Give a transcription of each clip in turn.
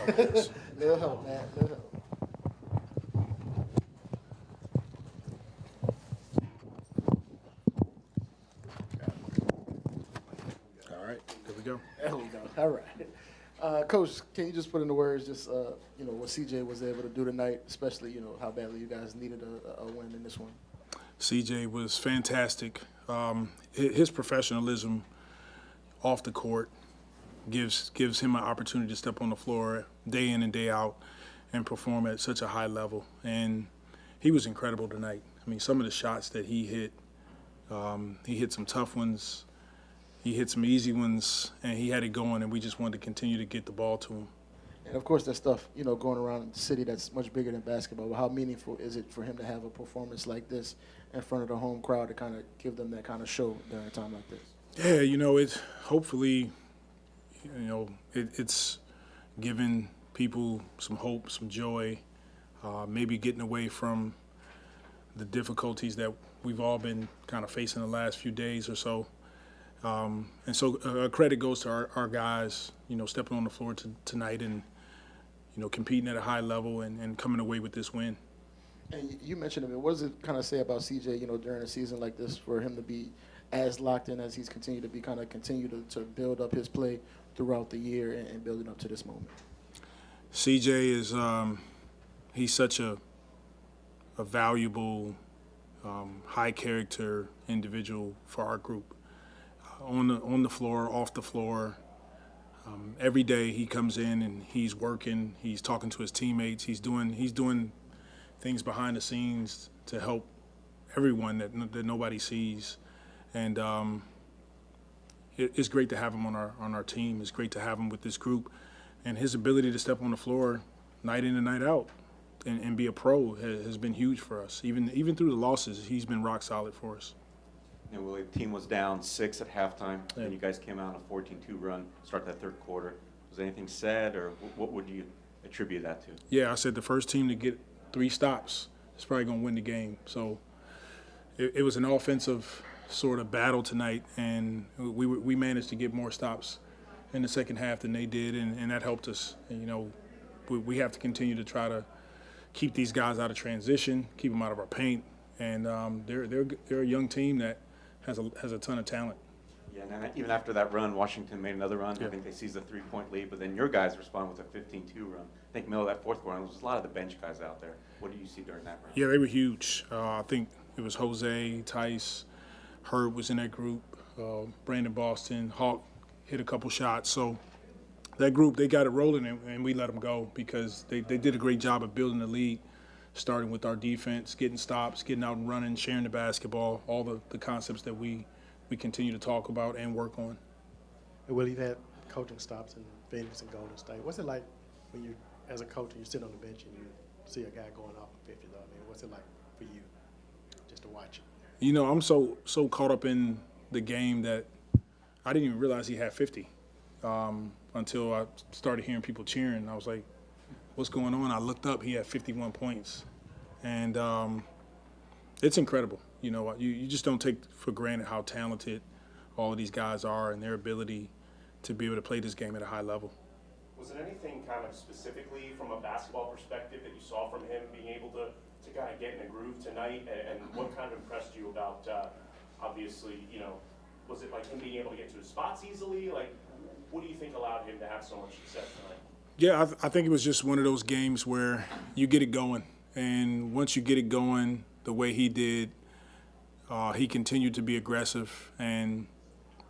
help, guys. Little help, man. Little help. All right, there we go. There we go. All right. Coach, can you just put into words just, what CJ was able to do tonight, especially, how badly you guys needed a win in this one? CJ was fantastic. His professionalism off the court gives him an opportunity to step on the floor day in and day out and perform at such a high level. And he was incredible tonight. I mean, some of the shots that he hit some tough ones, he hit some easy ones, and he had it going, and we just wanted to continue to get the ball to him. And, of course, that stuff, going around the city that's much bigger than basketball. But how meaningful is it for him to have a performance like this in front of the home crowd to kind of give them that kind of show during a time like this? Yeah, it's hopefully, it's giving people some hope, some joy, maybe getting away from the difficulties that we've all been kind of facing the last few days or so. And so credit goes to our guys, stepping on the floor tonight and, competing at a high level and coming away with this win. And you mentioned him. What does it kind of say about CJ, during a season like this for him to be as locked in as he's continued to be, kind of continue to build up his play throughout the year and building up to this moment? CJ is he's such a valuable, high character individual for our group. On the floor, off the floor, every day he comes in and he's working. He's talking to his teammates. He's doing things behind the scenes to help everyone that nobody sees. And it's great to have him on our team. It's great to have him with this group, and his ability to step on the floor night in and night out and be a pro has been huge for us. Even through the losses, he's been rock solid for us. Willie, the team was down 6 at halftime, Yeah. and you guys came out on a 14-2 run, start that third quarter. Was anything said, or what would you attribute that to? Yeah, I said the first team to get 3 stops is probably going to win the game. So it was an offensive sort of battle tonight, and we managed to get more stops in the second half than they did, and that helped us. And, we have to continue to try to keep these guys out of transition, keep them out of our paint, and they're a young team that has a ton of talent. Yeah, and then even after that run, Washington made another run. Yeah. I think they seized a 3-point lead, but then your guys respond with a 15-2 run. I think middle of that fourth quarter, there was a lot of the bench guys out there. What do you see during that run? Yeah, they were huge. I think it was Jose, Tice, Herb was in that group, Brandon Boston, Hawk hit a couple shots. So that group, they got it rolling, and we let them go because they did a great job of building the lead, starting with our defense, getting stops, getting out and running, sharing the basketball, all the concepts that we continue to talk about and work on. Will, you've had coaching stops in Phoenix and Golden State. What's it like when you, as a coach, and you sit on the bench and you see a guy going off for 50? I mean, what's it like for you just to watch it? I'm so caught up in the game that I didn't even realize he had 50 until I started hearing people cheering. I was like, what's going on? I looked up, he had 51 points. And it's incredible. You just don't take for granted how talented all of these guys are and their ability to be able to play this game at a high level. Was it anything kind of specifically from a basketball perspective that you saw from him being able to kind of get in a groove tonight? And what kind of impressed you about, obviously, was it like him being able to get to his spots easily? Like, what do you think allowed him to have so much success tonight? Yeah, I think it was just one of those games where you get it going. And once you get it going the way he did, he continued to be aggressive. And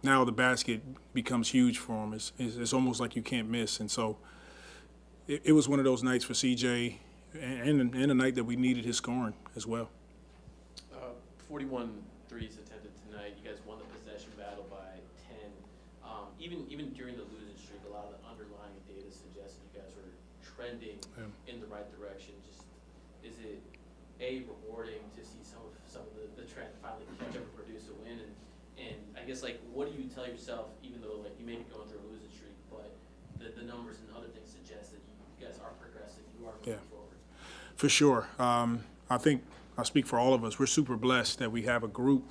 now the basket becomes huge for him. It's almost like you can't miss. And so it was one of those nights for CJ and a night that we needed his scoring as well. 41 threes attempted tonight. You guys won the possession battle by 10. Even during the losing streak, a lot of the underlying data suggests you guys were trending in the right direction. Just is it rewarding to see some of the trend finally catch up and produce a win? And I guess what do you tell yourself, even though you may be going through a losing streak, but the numbers and other things suggest that you guys are progressing, you are moving forward. For sure. I think I speak for all of us. We're super blessed that we have a group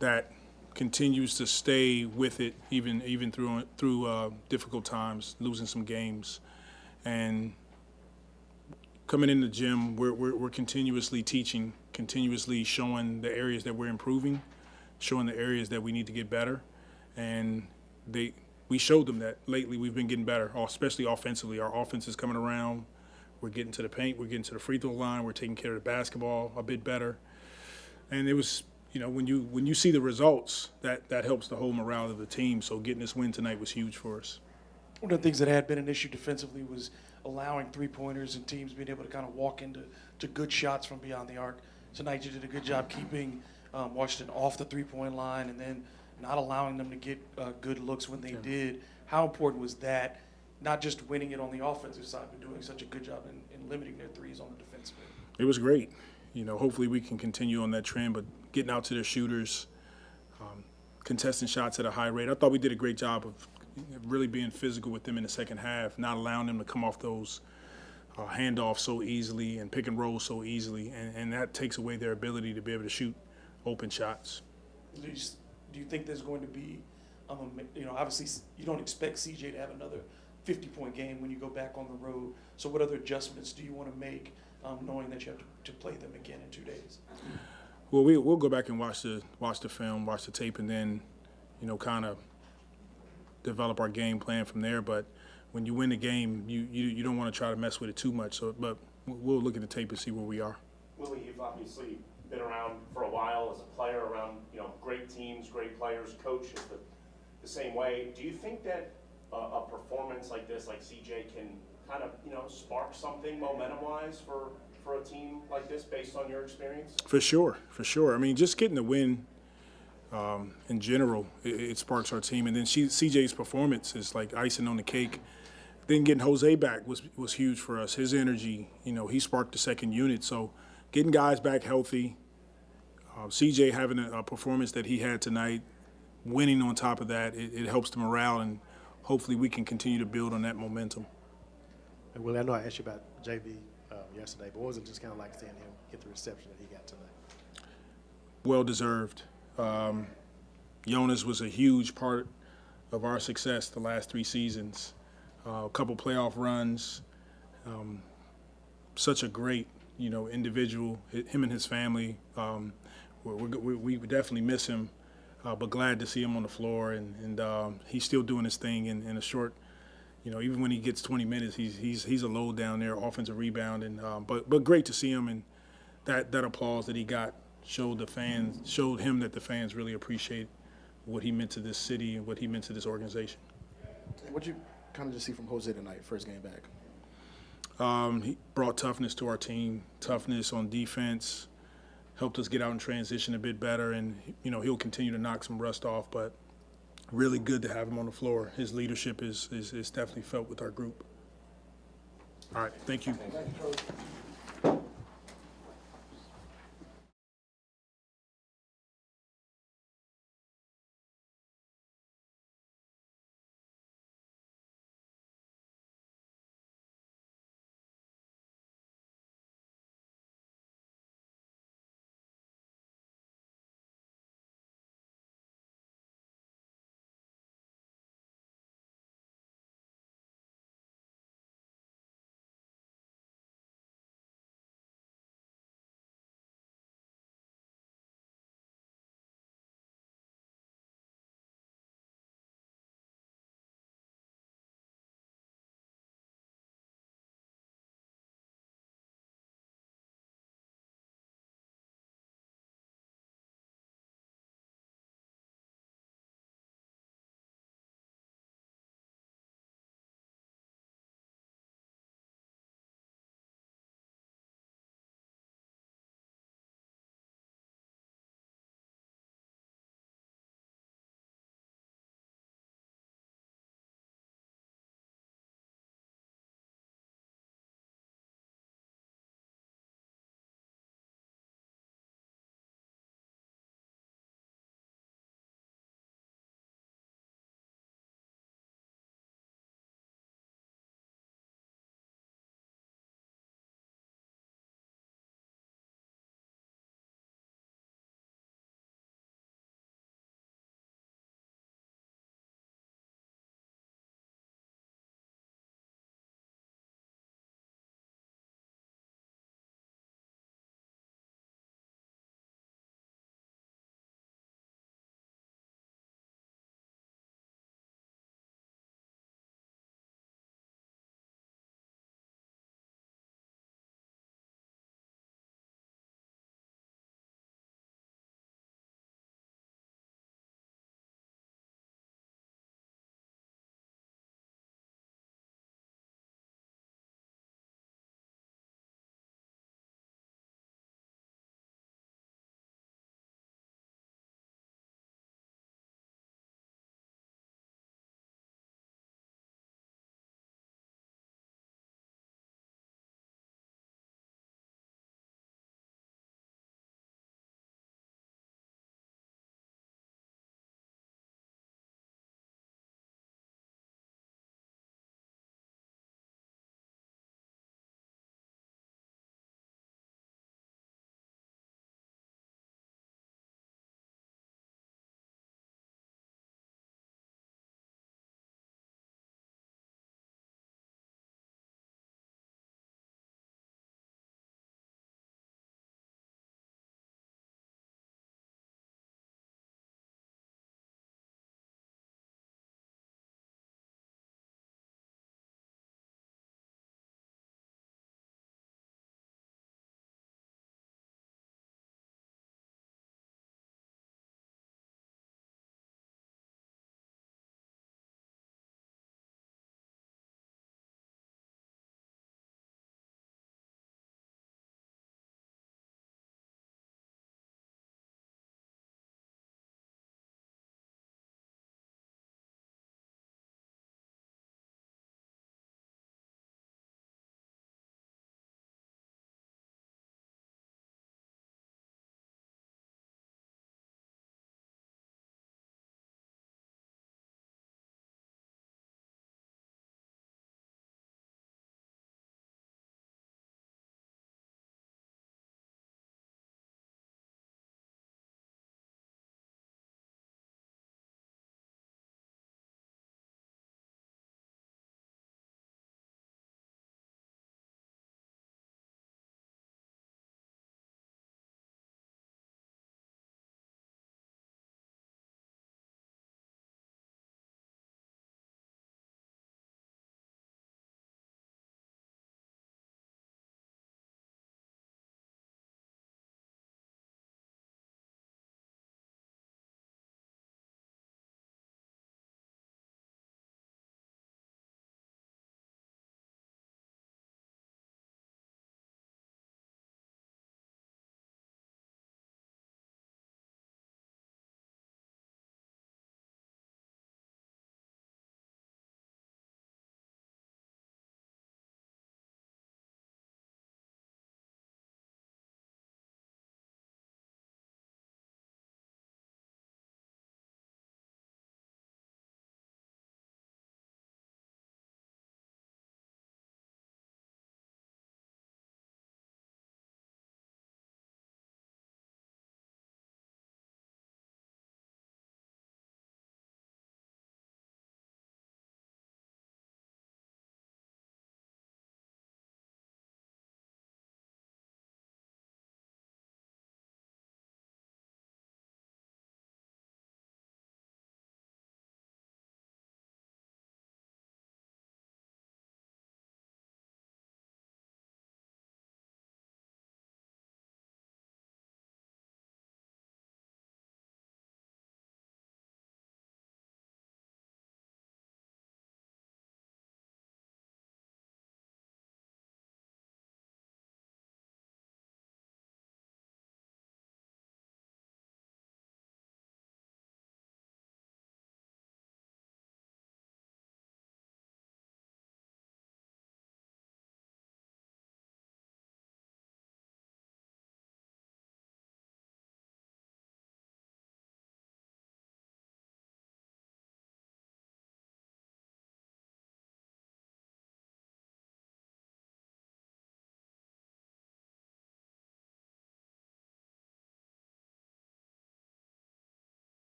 that continues to stay with it even through difficult times, losing some games. And coming in the gym, we're continuously teaching, continuously showing the areas that we're improving, showing the areas that we need to get better. And we showed them that lately we've been getting better, especially offensively. Our offense is coming around. We're getting to the paint. We're getting to the free throw line. We're taking care of the basketball a bit better. And it was, when you see the results, that helps the whole morale of the team. So getting this win tonight was huge for us. One of the things that had been an issue defensively was allowing three-pointers and teams being able to kind of walk into good shots from beyond the arc. Tonight you did a good job keeping Washington off the three-point line and then not allowing them to get good looks when they did. How important was that, not just winning it on the offensive side, but doing such a good job in limiting their threes on the defensive end? It was great. Hopefully we can continue on that trend, but getting out to their shooters, contesting shots at a high rate. I thought we did a great job of really being physical with them in the second half, not allowing them to come off those handoffs so easily and pick and roll so easily, and that takes away their ability to be able to shoot open shots. Do you think there's going to be, obviously you don't expect CJ to have another 50-point game when you go back on the road. So what other adjustments do you want to make, knowing that you have to play them again in 2 days? Well, we'll go back and watch the film, watch the tape, and then, kind of develop our game plan from there. But when you win the game, you don't want to try to mess with it too much. But we'll look at the tape and see where we are. Willie, you've obviously been around for a while as a player, around great teams, great players, coaches the same way. Do you think that a performance like this, like CJ, can kind of spark something momentum-wise for a team like this, based on your experience? For sure. I mean, just getting the win in general, it sparks our team, and then CJ's performance is like icing on the cake. Then getting Jose back was huge for us. His energy, he sparked the second unit. So getting guys back healthy, CJ having a performance that he had tonight, winning on top of that, it helps the morale, and hopefully we can continue to build on that momentum. And Willie, I know I asked you about JV yesterday, but what was it just kind of like seeing him get the reception that he got tonight? Well-deserved. Jonas was a huge part of our success the last 3 seasons. A couple playoff runs. Such a great, individual. Him and his family. We definitely miss him, but glad to see him on the floor, and he's still doing his thing in a short. Even when he gets 20 minutes, he's a load down there, offensive rebound, and but great to see him, and that applause that he got showed him that the fans really appreciate what he meant to this city and what he meant to this organization. What you kind of just see from Jose tonight, first game back? He brought toughness to our team, toughness on defense, helped us get out in transition a bit better, and he'll continue to knock some rust off, but really good to have him on the floor. His leadership is definitely felt with our group. All right, thank you.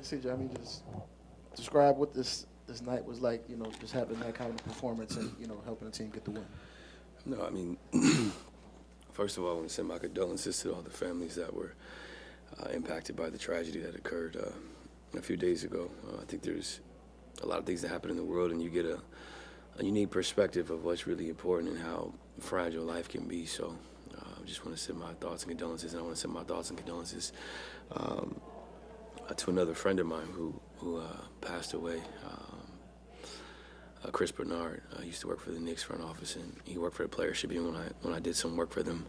CJ, I mean, just describe what this night was like, you know, just having that kind of performance and, you know, helping the team get the win. No, I mean, first of all, I want to send my condolences to all the families that were impacted by the tragedy that occurred a few days ago. I think there's a lot of things that happen in the world, and you get a unique perspective of what's really important and how fragile life can be. So I just want to send my thoughts and condolences, and I want to send my thoughts and condolences to another friend of mine who passed away. Chris Bernard used to work for the Knicks front office, and he worked for the Players Tribune when I did some work for them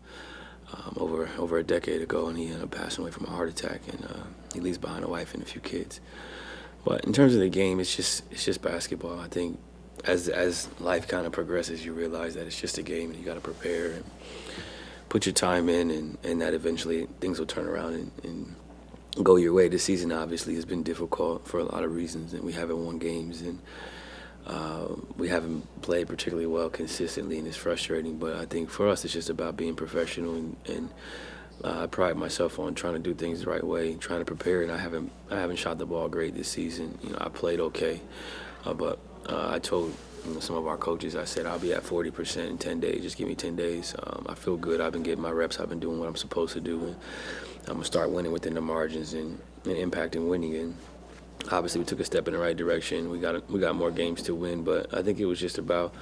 over a decade ago, and he ended up passing away from a heart attack, and he leaves behind a wife and a few kids. But in terms of the game, it's just basketball. I think as life kind of progresses, you realize that it's just a game, and you got to prepare and put your time in, and that eventually things will turn around and go your way. This season obviously has been difficult for a lot of reasons, and we haven't won games, and we haven't played particularly well consistently, and it's frustrating. But I think for us, it's just about being professional, and I pride myself on trying to do things the right way, trying to prepare. And I haven't shot the ball great this season. You know, I played okay, but I told some of our coaches, I said I'll be at 40% in 10 days. Just give me 10 days. I feel good. I've been getting my reps. I've been doing what I'm supposed to do, and I'm gonna start winning within the margins and impacting winning. And obviously, we took a step in the right direction. We got more games to win, but I think it was just about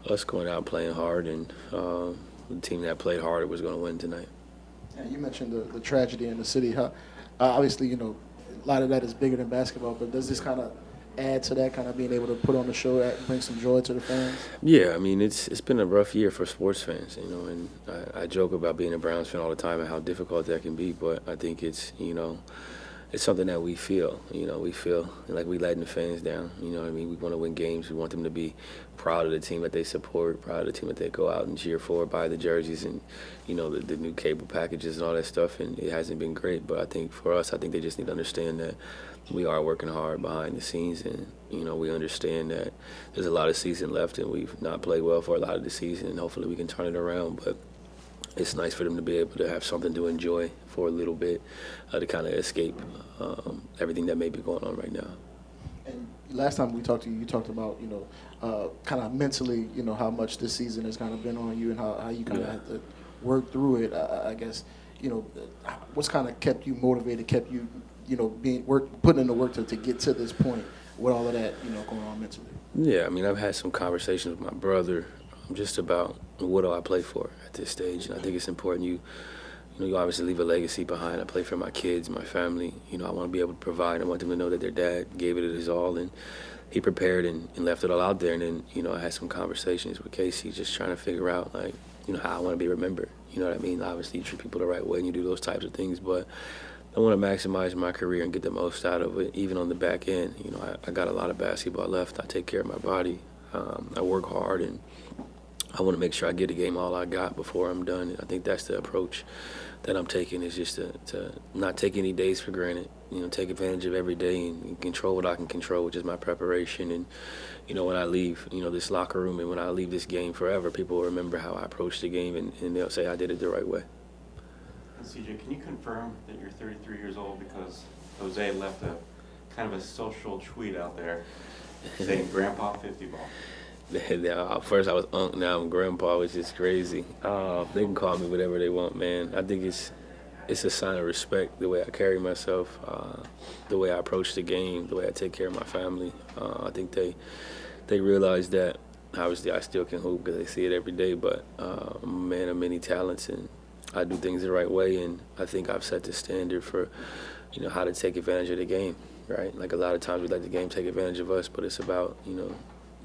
us going out playing hard, and the team that played harder was going to win tonight. And you mentioned the tragedy in the city. How, obviously, you know, a lot of that is bigger than basketball, but does this kind of add to that, kind of being able to put on the show, bring some joy to the fans? Yeah, I mean, it's been a rough year for sports fans, you know, and I joke about being a Browns fan all the time and how difficult that can be, but I think it's, you know, it's something that we feel, you know, we feel like we letting the fans down, you know what I mean? We want to win games. We want them to be proud of the team that they support, proud of the team that they go out and cheer for, buy the jerseys and, you know, the new cable packages and all that stuff, and it hasn't been great. But I think for us, I think they just need to understand that we are working hard behind the scenes, and, you know, we understand that there's a lot of season left, and we've not played well for a lot of the season, and hopefully we can turn it around. But it's nice for them to be able to have something to enjoy for a little bit, to kind of escape everything that may be going on right now. And last time we talked to you, you talked about, you know, kind of mentally, you know, how much this season has kind of been on you and how you kind of had to work through it. I guess, you know, what's kind of kept you motivated, kept you, you know, putting in the work to get to this point with all of that, you know, going on mentally? Yeah, I mean, I've had some conversations with my brother just about what do I play for at this stage, and I think it's important you obviously leave a legacy behind. I play for my kids, my family. You know, I want to be able to provide. I want them to know that their dad gave it his all, and he prepared and left it all out there. And then, you know, I had some conversations with Casey just trying to figure out, like, you know, how I want to be remembered. You know what I mean? Obviously, you treat people the right way and you do those types of things, but I want to maximize my career and get the most out of it, even on the back end. You know, I got a lot of basketball left. I take care of my body. I work hard, and I want to make sure I get the game all I got before I'm done. And I think that's the approach that I'm taking, is just to not take any days for granted. You know, take advantage of every day and control what I can control, which is my preparation. And, you know, when I leave, you know, this locker room, and when I leave this game forever, people will remember how I approached the game, and they'll say I did it the right way. CJ, can you confirm that you're 33 years old? Because Jose left a kind of a social tweet out there saying Grandpa 50 ball. First I was Unc, now I'm Grandpa, which is crazy. They can call me whatever they want, man. I think it's a sign of respect, the way I carry myself, the way I approach the game, the way I take care of my family. I think they realize that obviously I still can hoop because they see it every day, but I'm a man of many talents, and I do things the right way, and I think I've set the standard for, you know, how to take advantage of the game, right? Like, a lot of times we let the game take advantage of us, but it's about, you know,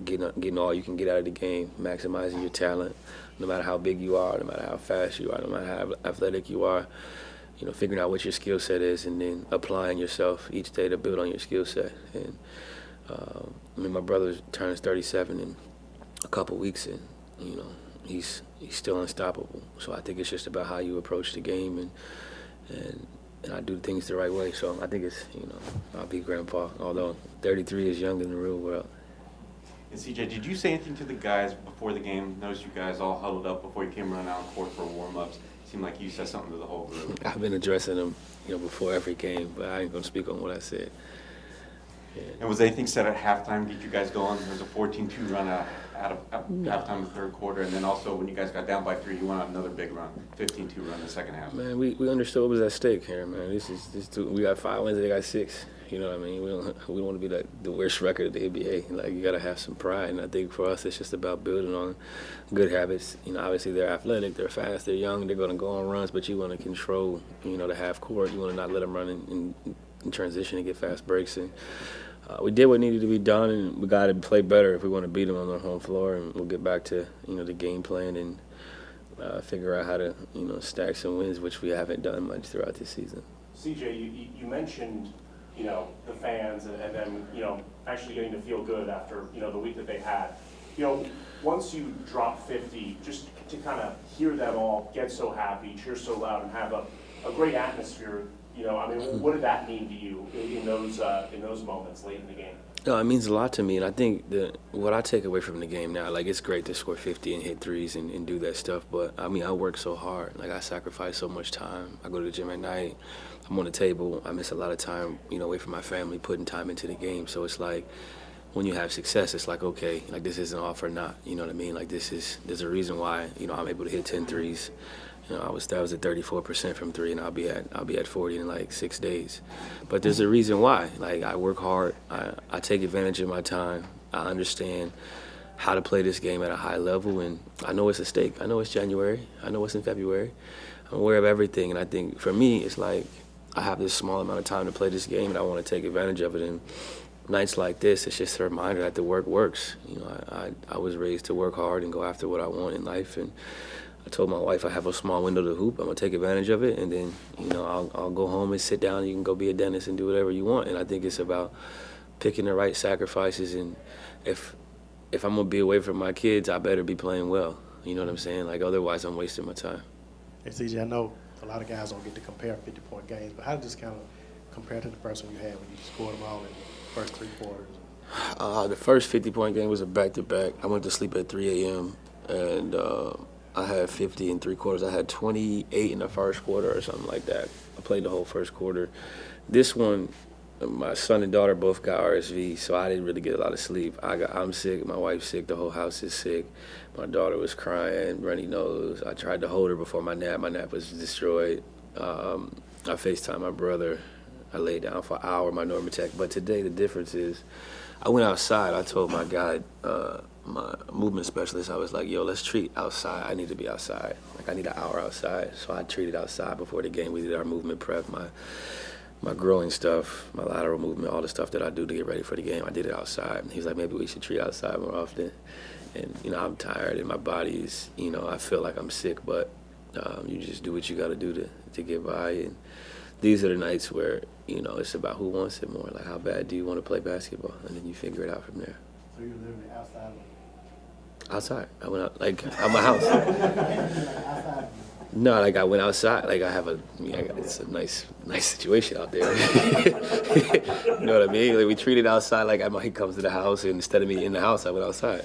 getting all you can get out of the game, maximizing your talent, no matter how big you are, no matter how fast you are, no matter how athletic you are, you know, figuring out what your skill set is and then applying yourself each day to build on your skill set. And I mean, my brother turns 37 in a couple weeks, and, you know, he's still unstoppable. So I think it's just about how you approach the game, and I do things the right way. So I think it's, you know, I'll be Grandpa, although 33 is young in the real world. And CJ, did you say anything to the guys before the game? Noticed you guys all huddled up before you came running out on court for warm-ups. Seemed like you said something to the whole group. I've been addressing them, you know, before every game, but I ain't gonna speak on what I said. And was anything said at halftime to get you guys going? There was a 14-2 run out of halftime in the third quarter, and then also when you guys got down by 3, you went on another big run, 15-2 run in the second half. Man, we understood what was at stake here, man. We got 5 wins, they got 6. You know what I mean? We don't want to be the worst record of the NBA. Like, you got to have some pride, and I think for us it's just about building on good habits. You know, obviously they're athletic, they're fast, they're young, they're going to go on runs, but you want to control, you know, the half court. You want to not let them run in transition and get fast breaks. And we did what needed to be done, and we got to play better if we want to beat them on their home floor. And we'll get back to, you know, the game plan and figure out how to, you know, stack some wins, which we haven't done much throughout this season. CJ, you mentioned, you know, the fans and then, you know, actually getting to feel good after, you know, the week that they had. You know, once you drop 50, just to kind of hear them all get so happy, cheer so loud, and have a great atmosphere. You know, I mean, what did that mean to you in those moments late in the game? No, it means a lot to me, and I think what I take away from the game now, like, it's great to score 50 and hit threes and do that stuff, but I mean, I work so hard. Like, I sacrifice so much time. I go to the gym at night. I'm on the table. I miss a lot of time, you know, away from my family, putting time into the game. So it's like, when you have success, it's like, okay, like, this isn't all for naught. You know what I mean? Like, there's a reason why, you know, I'm able to hit 10 threes. You know, that was at 34% from 3, and I'll be at 40 in like 6 days. But there's a reason why. Like, I work hard. I take advantage of my time. I understand how to play this game at a high level, and I know it's a stake. I know it's January. I know it's in February. I'm aware of everything, and I think for me, it's like I have this small amount of time to play this game, and I want to take advantage of it. And nights like this, it's just a reminder that the work works. You know, I was raised to work hard and go after what I want in life, and I told my wife I have a small window to hoop. I'm gonna take advantage of it, and then, you know, I'll go home and sit down. You can go be a dentist and do whatever you want. And I think it's about picking the right sacrifices. And if I'm gonna be away from my kids, I better be playing well. You know what I'm saying? Like, otherwise, I'm wasting my time. Hey, CJ, I know a lot of guys don't get to compare 50-point games, but how did this kind of compare to the first one you had when you scored them all in the first 3 quarters? The first 50-point game was a back-to-back. I went to sleep at 3 a.m. and I had 50 in 3 quarters. I had 28 in the first quarter or something like that. I played the whole first quarter. This one, my son and daughter both got RSV, so I didn't really get a lot of sleep. I'm sick, my wife's sick, the whole house is sick. My daughter was crying, runny nose. I tried to hold her before my nap. My nap was destroyed. I FaceTimed my brother. I laid down for an hour, my Normatec. But today the difference is I went outside. I told my guy, my movement specialist, I was like, yo, let's treat outside. I need to be outside. Like, I need an hour outside. So I treated outside before the game. We did our movement prep, my growing stuff, my lateral movement, all the stuff that I do to get ready for the game. I did it outside. And he was like, maybe we should treat outside more often. And, you know, I'm tired and my body is, you know, I feel like I'm sick, but you just do what you got to do to get by. And these are the nights where, you know, it's about who wants it more. Like, how bad do you want to play basketball? And then you figure it out from there. So you're literally outside? Outside. I went out, like, out my house. No, like, I went outside. Like, it's a nice situation out there. You know what I mean? Like, we treat it outside like he comes to the house, and instead of me in the house, I went outside.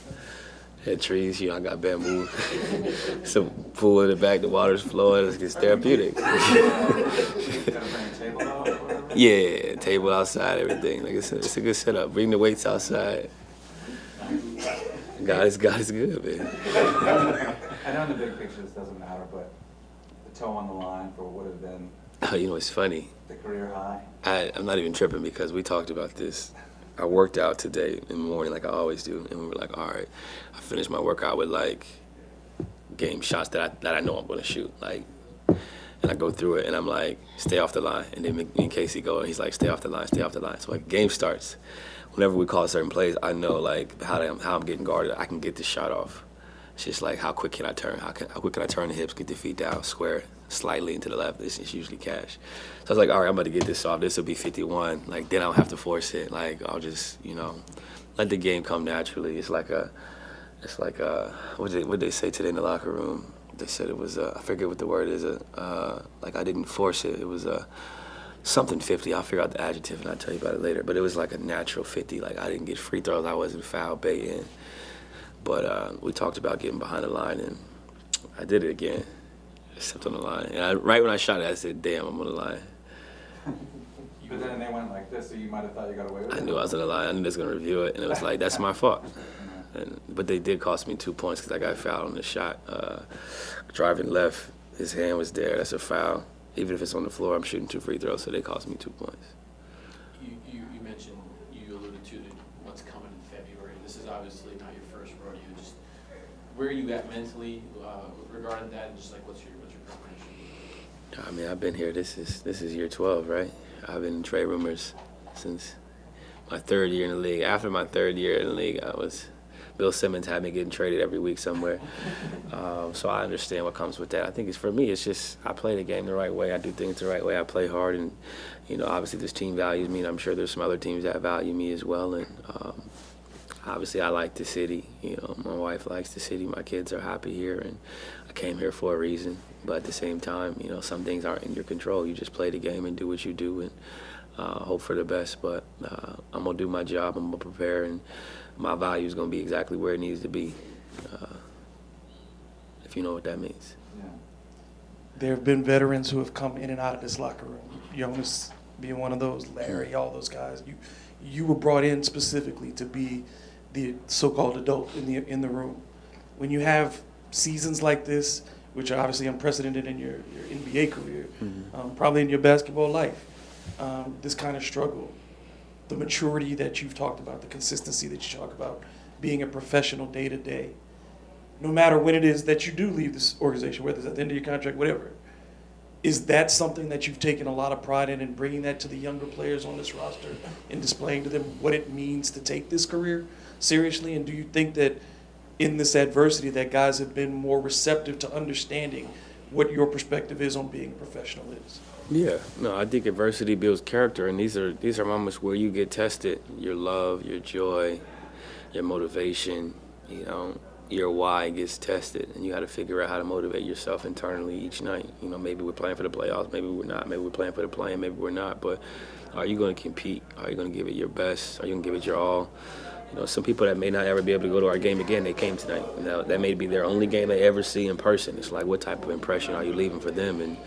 Had trees, you know, I got bamboo. Some pool in the back, the water's flowing. It's therapeutic. Yeah, table outside, everything. Like, it's a good setup. Bring the weights outside. God is good, man. I know in the big picture this doesn't matter, but the toe on the line for what would have been You know, it's funny. the career high. I'm not even tripping because we talked about this. I worked out today in the morning like I always do, and we were like, all right, I finished my workout with, like, game shots that I know I'm going to shoot. Like, and I go through it, and I'm like, stay off the line. And then me and Casey go, and he's like, stay off the line, stay off the line. So, like, game starts. Whenever we call certain plays, I know, like, how I'm getting guarded. I can get the shot off. It's just like, how quick can I turn? How quick can I turn the hips, get the feet down, square slightly into the left? It's usually cash. So I was like, all right, I'm about to get this off. This will be 51. Like, then I don't have to force it. Like, I'll just, you know, let the game come naturally. It's like what did they say today in the locker room? They said it was, I forget what the word is. Like, I didn't force it. It was something 50. I'll figure out the adjective and I'll tell you about it later. But it was like a natural 50. Like, I didn't get free throws. I wasn't foul baiting. But we talked about getting behind the line, and I did it again. I stepped on the line. And right when I shot it, I said, damn, I'm on the line. But then they went like this, so you might have thought you got away with it. I knew I was gonna lie. I knew they was gonna review it, and it was like, that's my fault. But they did cost me 2 points because I got fouled on the shot. Driving left, his hand was there. That's a foul. Even if it's on the floor, I'm shooting 2 free throws, so they cost me 2 points. You mentioned, you alluded to what's coming in February. This is obviously not your first rodeo. Just where are you at mentally regarding that, and just like what's your preparation? I mean, I've been here. This is year 12, right? I've been in trade rumors since my 3rd year in the league. After my 3rd year in the league, Bill Simmons had me getting traded every week somewhere. So I understand what comes with that. I think for me, it's just I play the game the right way. I do things the right way. I play hard, and obviously this team values me, and I'm sure there's some other teams that value me as well. And obviously I like the city. My wife likes the city. My kids are happy here, and I came here for a reason. But at the same time, some things aren't in your control. You just play the game and do what you do, and hope for the best. But I'm gonna do my job. I'm gonna prepare, and my value is going to be exactly where it needs to be, if you know what that means. Yeah. There have been veterans who have come in and out of this locker room. Jonas being one of those, Larry, all those guys. You were brought in specifically to be the so-called adult in the room. When you have seasons like this, which are obviously unprecedented in your NBA career, probably in your basketball life, this kind of struggle, the maturity that you've talked about, the consistency that you talk about, being a professional day to day, no matter when it is that you do leave this organization, whether it's at the end of your contract, whatever, is that something that you've taken a lot of pride in bringing that to the younger players on this roster and displaying to them what it means to take this career seriously? And do you think that in this adversity that guys have been more receptive to understanding what your perspective is on being a professional is? Yeah, no, I think adversity builds character, and these are moments where you get tested. Your love, your joy, your motivation, your why gets tested, and you got to figure out how to motivate yourself internally each night. Maybe we're playing for the playoffs, maybe we're not, maybe we're playing for the play-in, maybe we're not, but are you going to compete? Are you going to give it your best? Are you going to give it your all? Some people that may not ever be able to go to our game again, they came tonight. That may be their only game they ever see in person. It's like, what type of impression are you leaving for them? And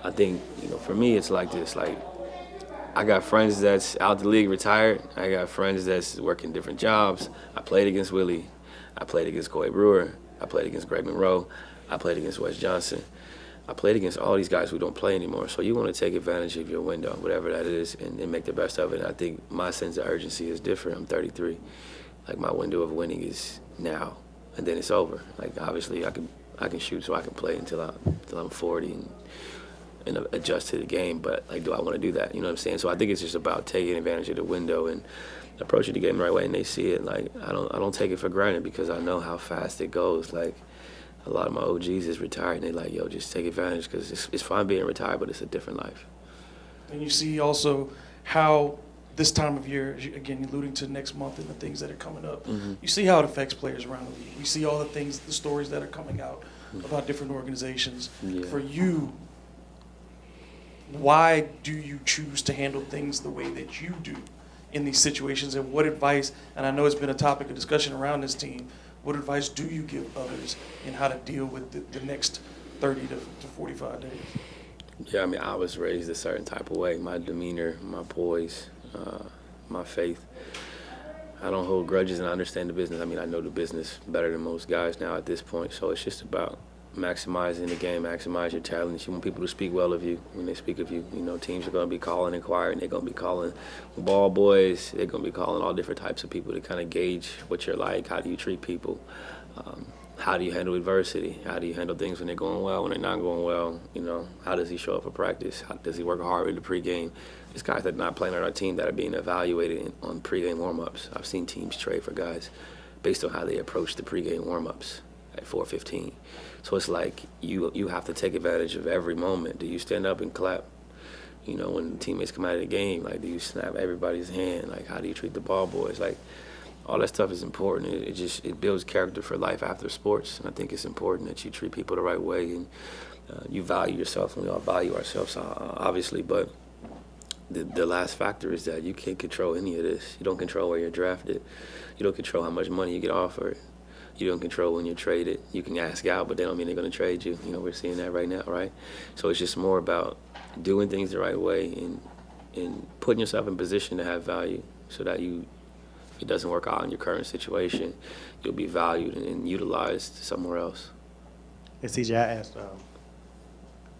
I think, for me, it's like this. Like, I got friends that's out the league retired. I got friends that's working different jobs. I played against Willie. I played against Coy Brewer. I played against Greg Monroe. I played against Wes Johnson. I played against all these guys who don't play anymore. So you want to take advantage of your window, whatever that is, and make the best of it. And I think my sense of urgency is different. I'm 33. Like, my window of winning is now, and then it's over. Like, obviously, I can shoot so I can play until I'm 40 and adjust to the game. But, like, do I want to do that? You know what I'm saying? So I think it's just about taking advantage of the window and approaching the game the right way, and they see it. Like, I don't take it for granted because I know how fast it goes. Like, a lot of my OGs is retired, and they're like, yo, just take advantage because it's fine being retired, but it's a different life. And you see also how this time of year, again, alluding to next month and the things that are coming up, you see how it affects players around the league. You see all the stories that are coming out about different organizations. Yeah. For you, why do you choose to handle things the way that you do in these situations? And what advice, and I know it's been a topic of discussion around this team, what advice do you give others in how to deal with the next 30 to 45 days? Yeah, I mean, I was raised a certain type of way. My demeanor, my poise, my faith. I don't hold grudges, and I understand the business. I mean, I know the business better than most guys now at this point. So it's just about maximizing the game, maximize your talents. You want people to speak well of you when they speak of you. Teams are going to be calling, inquiring. They're going to be calling ball boys. They're going to be calling all different types of people to kind of gauge what you're like. How do you treat people? How do you handle adversity? How do you handle things when they're going well, when they're not going well? How does he show up for practice? How does he work hard with the pregame? There's guys that are not playing on our team that are being evaluated on pregame warm-ups. I've seen teams trade for guys based on how they approach the pregame warm-ups at 4:15. So it's like you have to take advantage of every moment. Do you stand up and clap? When teammates come out of the game, like, do you snap everybody's hand? Like, how do you treat the ball boys? Like, all that stuff is important. It builds character for life after sports, and I think it's important that you treat people the right way and you value yourself, and we all value ourselves, obviously. But the last factor is that you can't control any of this. You don't control where you're drafted. You don't control how much money you get offered. You don't control when you're traded. You can ask out, but they don't mean they're going to trade you. We're seeing that right now, right? So it's just more about doing things the right way and and putting yourself in position to have value so that if it doesn't work out in your current situation, you'll be valued and utilized somewhere else. And CJ, I asked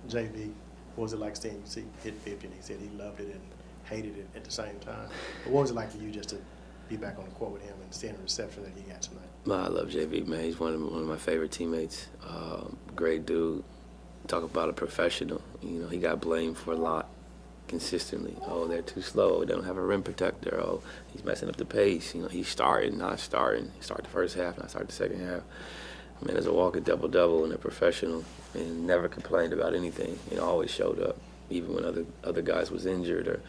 JV, what was it like seeing you hit 50? And he said he loved it and hated it at the same time. But what was it like for you just to be back on the court with him and seeing the reception that he got tonight? I love JV, man. He's one of my favorite teammates. Great dude. Talk about a professional. He got blamed for a lot consistently. Oh, they're too slow. They don't have a rim protector. Oh, he's messing up the pace. He's starting, not starting. He started the first half, not started the second half. Man, there's a walking double-double and a professional, and never complained about anything. Always showed up, even when other guys was injured or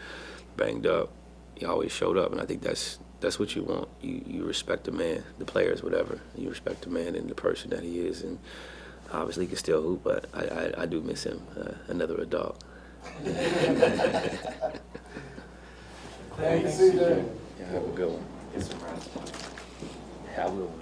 banged up. He always showed up, and I think that's what you want. You respect the man, the players, whatever. You respect the man and the person that he is, and obviously he can still hoop, but I do miss him. Another adult. Thanks, CJ. Yeah, have a good one. Get some rest. I will.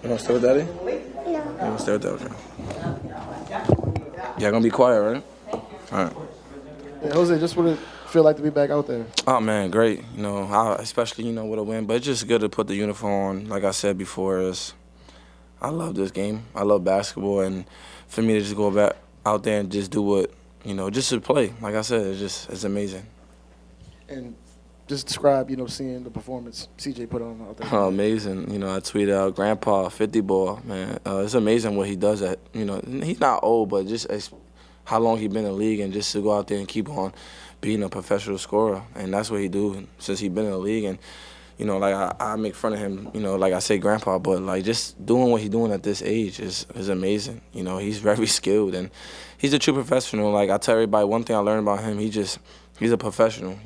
You want to stay with Daddy? No. You want to stay with Daddy? Yeah, gonna be quiet, right? All right. Yeah, Jose, just what it feel like to be back out there? Oh man, great. Especially with a win, but it's just good to put the uniform on. Like I said before, I love this game. I love basketball, and for me to just go back out there and just do what just to play. Like I said, it's amazing. And just describe, seeing the performance CJ put on out there. Oh, amazing. I tweeted out Grandpa 50 ball, man. It's amazing what he does he's not old, but just how long he been in the league, and just to go out there and keep on being a professional scorer. And that's what he do since he been in the league. And, I make fun of him, like I say Grandpa, but like just doing what he's doing at this age is amazing. He's very skilled, and he's a true professional. Like I tell everybody, one thing I learned about him, he's a professional.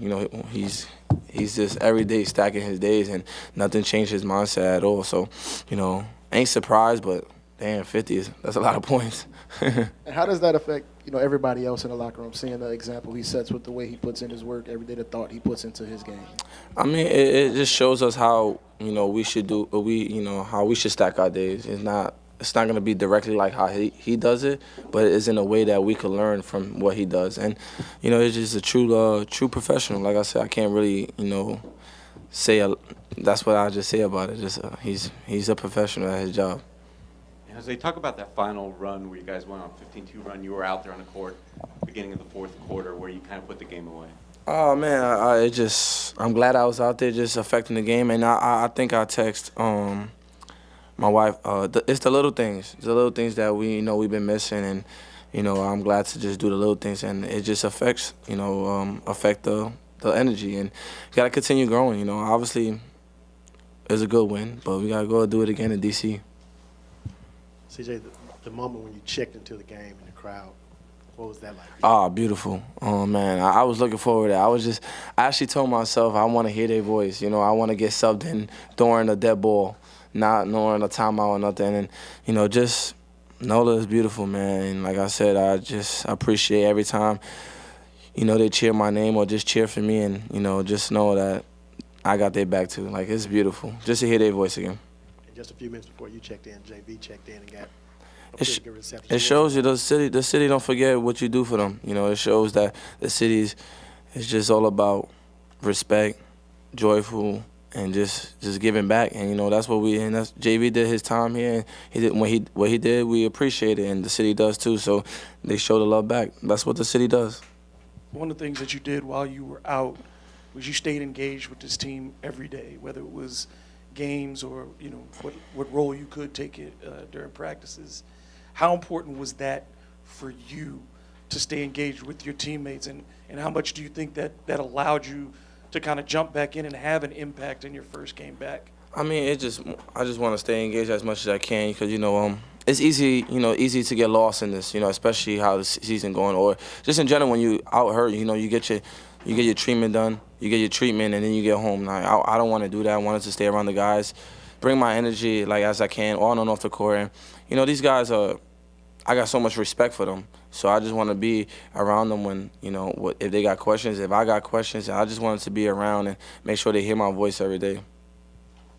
He's just every day stacking his days, and nothing changed his mindset at all. So, ain't surprised, but damn, 50 that's a lot of points. And how does that affect, everybody else in the locker room, seeing the example he sets with the way he puts in his work every day, the thought he puts into his game? I mean, it just shows us how, we should how we should stack our days. It's not going to be directly like how he does it, but it's in a way that we can learn from what he does. And, it's just a true professional. Like I said, I can't really, say that's what I just say about it. Just he's a professional at his job. As they talk about that final run where you guys went on 15-2 run, you were out there on the court beginning of the fourth quarter where you kind of put the game away. Oh man, I'm glad I was out there just affecting the game, and I think I text my wife. It's the little things that we've been missing, and I'm glad to just do the little things, and it just affects affect the energy, and you gotta continue growing. Obviously, it's a good win, but we gotta go do it again in DC. CJ, the moment when you checked into the game in the crowd, what was that like? Oh, beautiful. Oh, man, I was looking forward to that. I actually told myself I want to hear their voice. I want to get subbed in during the dead ball, not knowing a timeout or nothing. And, just know that it's beautiful, man. And like I said, I just appreciate every time, they cheer my name or just cheer for me, and, just know that I got their back too. Like, it's beautiful just to hear their voice again. Just a few minutes before you checked in, JV checked in and got a It, pretty good reception. it shows you the city don't forget what you do for them. It shows that the city is just all about respect, joyful, and just giving back. And that's what that's JV did his time here, and he did what he did. We appreciate it, and the city does too. So they show the love back. That's what the city does. One of the things that you did while you were out was you stayed engaged with this team every day, whether it was games or what role you could take it during practices. How important was that for you to stay engaged with your teammates, and how much do you think that allowed you to kind of jump back in and have an impact in your first game back? I mean, I just want to stay engaged as much as I can because it's easy, easy to get lost in this, especially how the season going, or just in general when you out hurt, you get your treatment done, you get your treatment, and then you get home. Like, I don't want to do that. I wanted to stay around the guys, bring my energy like as I can, on and off the court. And these guys are, I got so much respect for them, so I just want to be around them when if they got questions, if I got questions, I just wanted to be around and make sure they hear my voice every day.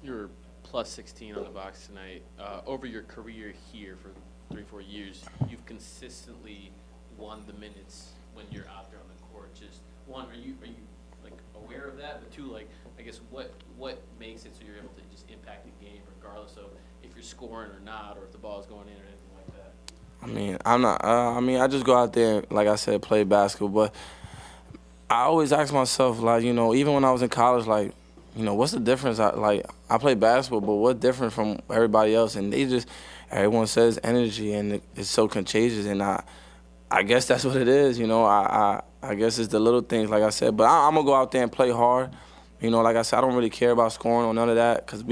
You're plus 16 on the box tonight. Over your career here for 3-4 years, you've consistently won the minutes when you're out there on the court. Just one, are you like aware of that? But two, like, I guess what makes it so you're able to just impact the game regardless of if you're scoring or not, or if the ball is going in or anything like that? I mean, I'm not. I just go out there, like I said, play basketball. But I always ask myself, like, even when I was in college, like, what's the difference? I play basketball, but what different from everybody else? And everyone says energy, and it's so contagious. And I guess that's what it is. I guess it's the little things, like I said. But I'm gonna go out there and play hard. Like I said, I don't really care about scoring or none of that, because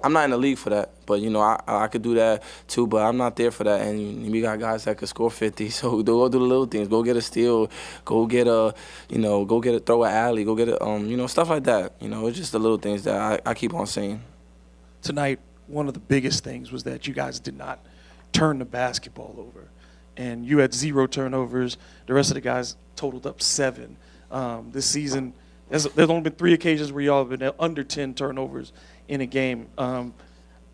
I'm not in the league for that. But I could do that too, but I'm not there for that. And we got guys that could score 50, so go do the little things. Go get a steal, go get a throw an alley, go get a stuff like that. It's just the little things that I keep on saying. Tonight, one of the biggest things was that you guys did not turn the basketball over, and you had 0 turnovers. The rest of the guys totaled up 7. This season, there's only been 3 occasions where y'all have been under 10 turnovers in a game.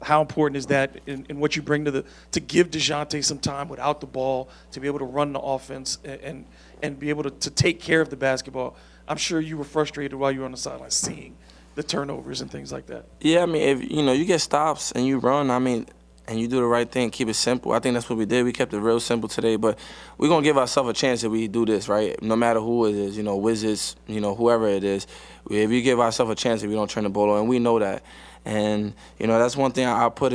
How important is that in what you bring to give DeJounte some time without the ball, to be able to run the offense and be able to take care of the basketball? I'm sure you were frustrated while you were on the sideline seeing the turnovers and things like that. Yeah, I mean, if you get stops and you run, and you do the right thing, keep it simple. I think that's what we did. We kept it real simple today, but we're going to give ourselves a chance if we do this, right? No matter who it is, Wizards, whoever it is. If you give ourselves a chance if we don't turn the ball over, and we know that. And, that's one thing I put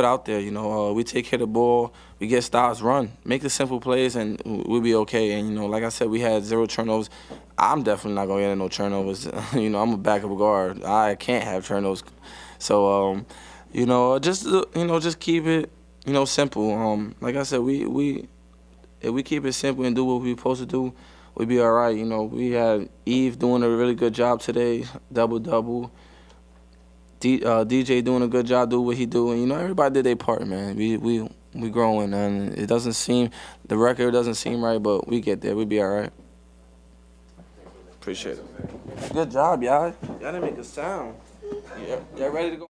out there. We take care of the ball, we get stops, run. Make the simple plays, and we'll be okay. And, like I said, we had 0 turnovers. I'm definitely not going to get no turnovers. I'm a backup guard. I can't have turnovers. So, just keep it, simple. Like I said, if we keep it simple and do what we're supposed to do, we'll be all right. We had Eve doing a really good job today, double-double. DJ doing a good job, do what he do, and everybody did their part, man. We growing, and the record doesn't seem right, but we get there. We'll be all right. Appreciate it. Good job, y'all. Y'all didn't make a sound. Y'all ready to go?